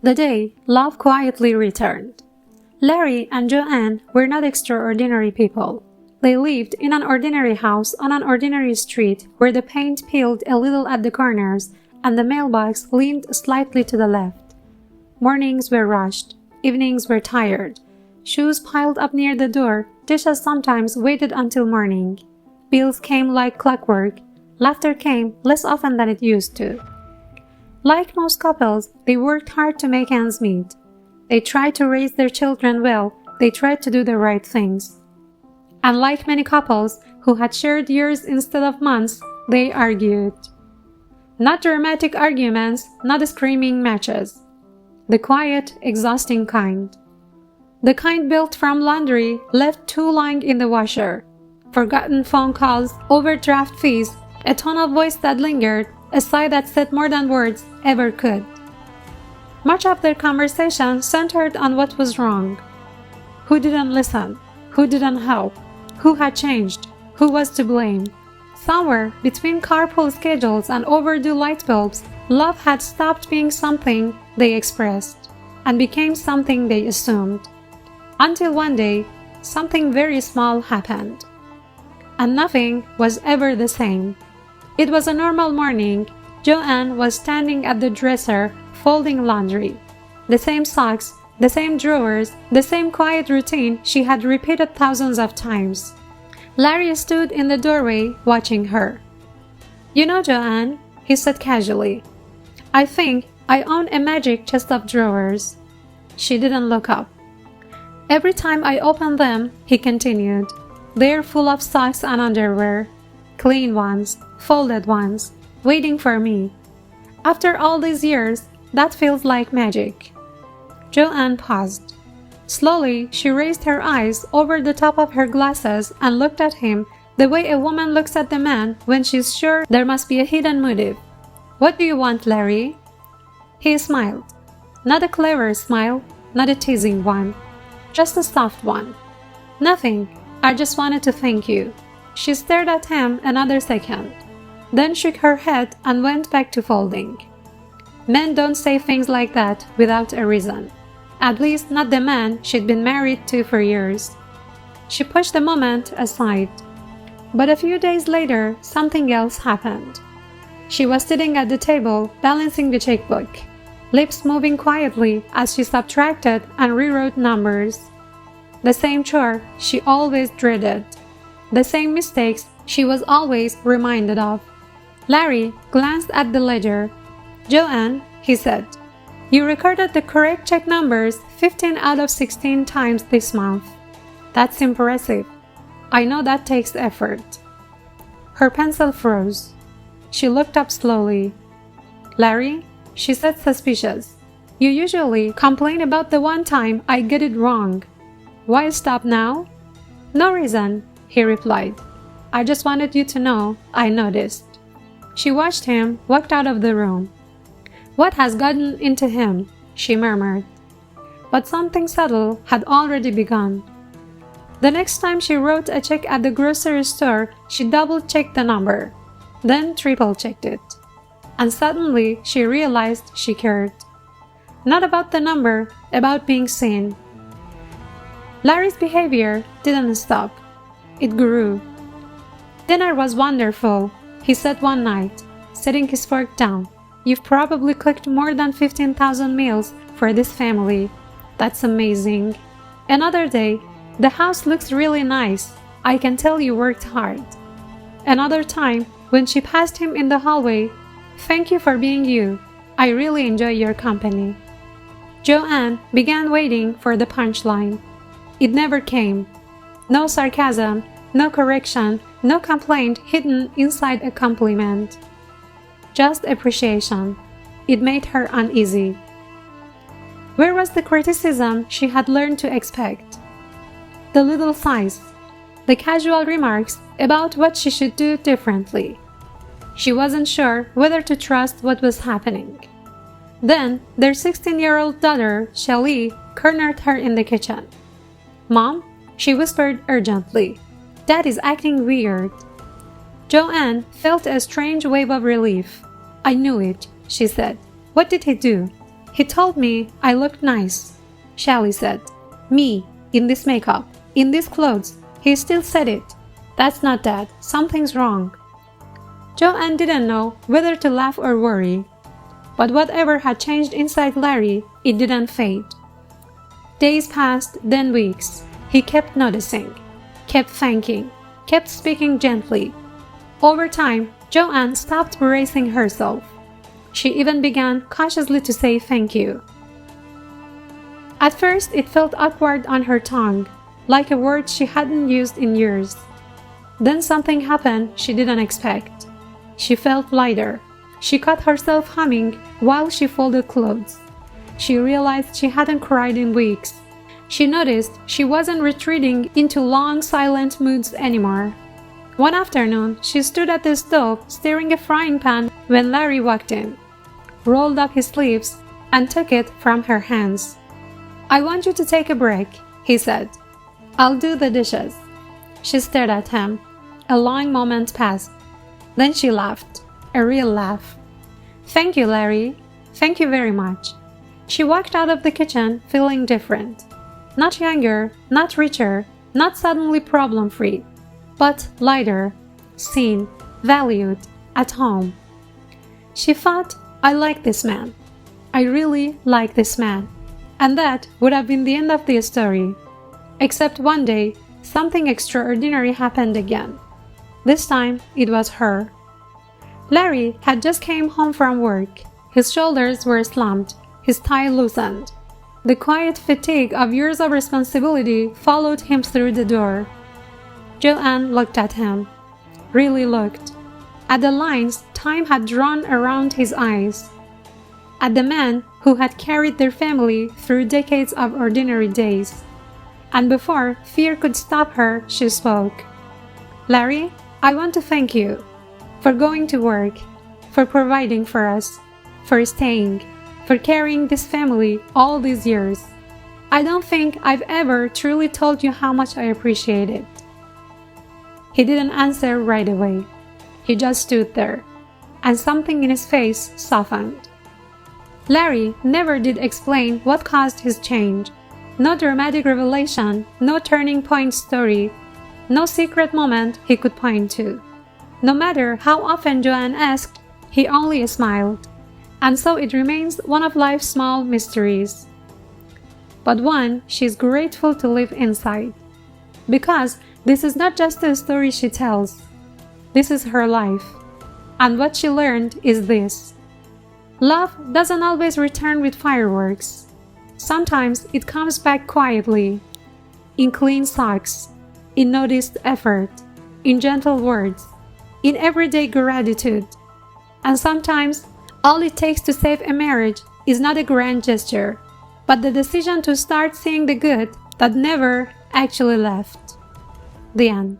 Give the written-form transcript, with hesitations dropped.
The day love quietly returned. Larry and Joanne were not extraordinary people. They lived in an ordinary house on an ordinary street where the paint peeled a little at the corners and the mailbox leaned slightly to the left. Mornings were rushed, evenings were tired. Shoes piled up near the door, dishes sometimes waited until morning. Bills came like clockwork. Laughter came less often than it used to. Like most couples, they worked hard to make ends meet. They tried to raise their children well, they tried to do the right things. And like many couples who had shared years instead of months, they argued. Not dramatic arguments, not screaming matches. The quiet, exhausting kind. The kind built from laundry left two lying in the washer. Forgotten phone calls, overdraft fees, a tone of voice that lingered, a sigh that said more than words ever could. Much of their conversation centered on what was wrong. Who didn't listen? Who didn't help? Who had changed? Who was to blame? Somewhere between carpool schedules and overdue light bulbs, love had stopped being something they expressed and became something they assumed. Until one day, something very small happened. And nothing was ever the same. It was a normal morning. Joanne was standing at the dresser, folding laundry. The same socks, the same drawers, the same quiet routine she had repeated thousands of times. Larry stood in the doorway, watching her. "You know, Joanne," he said casually, "I think I own a magic chest of drawers." She didn't look up. "Every time I open them," he continued, "they're full of socks and underwear. Clean ones, folded ones, waiting for me. After all these years, that feels like magic." Joanne paused. Slowly, she raised her eyes over the top of her glasses and looked at him the way a woman looks at the man when she's sure there must be a hidden motive. "What do you want, Larry?" He smiled. Not a clever smile, not a teasing one. Just a soft one. "Nothing. I just wanted to thank you." She stared at him another second, then shook her head and went back to folding. Men don't say things like that without a reason. At least not the man she'd been married to for years. She pushed the moment aside. But a few days later, something else happened. She was sitting at the table, balancing the checkbook, lips moving quietly as she subtracted and rewrote numbers. The same chore she always dreaded. The same mistakes she was always reminded of. Larry glanced at the ledger. "Joanne," he said, "you recorded the correct check numbers 15 out of 16 times this month. That's impressive. I know that takes effort." Her pencil froze. She looked up slowly. "Larry," she said, suspicious, "you usually complain about the one time I get it wrong. Why stop now?" "No reason," he replied. "I just wanted you to know I noticed." She watched him walk out of the room. "What has gotten into him?" she murmured. But something subtle had already begun. The next time she wrote a check at the grocery store, she double-checked the number, then triple-checked it. And suddenly she realized she cared. Not about the number, about being seen. Larry's behavior didn't stop. It grew. "Dinner was wonderful," he said one night, setting his fork down. "You've probably cooked more than 15,000 meals for this family. That's amazing." Another day, "The house looks really nice. I can tell you worked hard." Another time, when she passed him in the hallway, "Thank you for being you. I really enjoy your company." Joanne began waiting for the punchline. It never came. No sarcasm, no correction, no complaint hidden inside a compliment. Just appreciation. It made her uneasy. Where was the criticism she had learned to expect? The little sighs, the casual remarks about what she should do differently. She wasn't sure whether to trust what was happening. Then their 16-year-old daughter, Shelley, cornered her in the kitchen. "Mom," she whispered urgently, "Dad is acting weird." Joanne felt a strange wave of relief. "I knew it," she said. "What did he do?" He told me I looked nice, Shelly said. Me, in this makeup, in these clothes. He still said it. That's not Dad. Something's wrong. Joanne didn't know whether to laugh or worry. But whatever had changed inside Larry, it didn't fade. Days passed, then weeks. He kept noticing, kept thanking, kept speaking gently. Over time, Joanne stopped bracing herself. She even began cautiously to say thank you. At first, it felt awkward on her tongue, like a word she hadn't used in years. Then something happened she didn't expect. She felt lighter. She caught herself humming while she folded clothes. She realized she hadn't cried in weeks. She noticed she wasn't retreating into long, silent moods anymore. One afternoon, she stood at the stove stirring a frying pan when Larry walked in, rolled up his sleeves, and took it from her hands. "I want you to take a break," he said. "I'll do the dishes." She stared at him. A long moment passed. Then she laughed, a real laugh. "Thank you, Larry. Thank you very much." She walked out of the kitchen feeling different. Not younger, not richer, not suddenly problem-free, but lighter, seen, valued, at home. She thought, I like this man. I really like this man. And that would have been the end of the story. Except one day, something extraordinary happened again. This time, it was her. Larry had just came home from work. His shoulders were slumped, his tie loosened. The quiet fatigue of years of responsibility followed him through the door. Joanne looked at him, really looked, at the lines time had drawn around his eyes, at the man who had carried their family through decades of ordinary days. And before fear could stop her, she spoke. "Larry, I want to thank you for going to work, for providing for us, for staying, for carrying this family all these years. I don't think I've ever truly told you how much I appreciate it." He didn't answer right away. He just stood there, and something in his face softened. Larry never did explain what caused his change. No dramatic revelation, no turning point story, no secret moment he could point to. No matter how often Joanne asked, he only smiled. And so it remains one of life's small mysteries, but one she's grateful to live inside. Because this is not just a story she tells. This is her life. And what she learned is this. Love doesn't always return with fireworks. Sometimes it comes back quietly, in clean socks, in noticed effort, in gentle words, in everyday gratitude. And sometimes all it takes to save a marriage is not a grand gesture, but the decision to start seeing the good that never actually left. The end.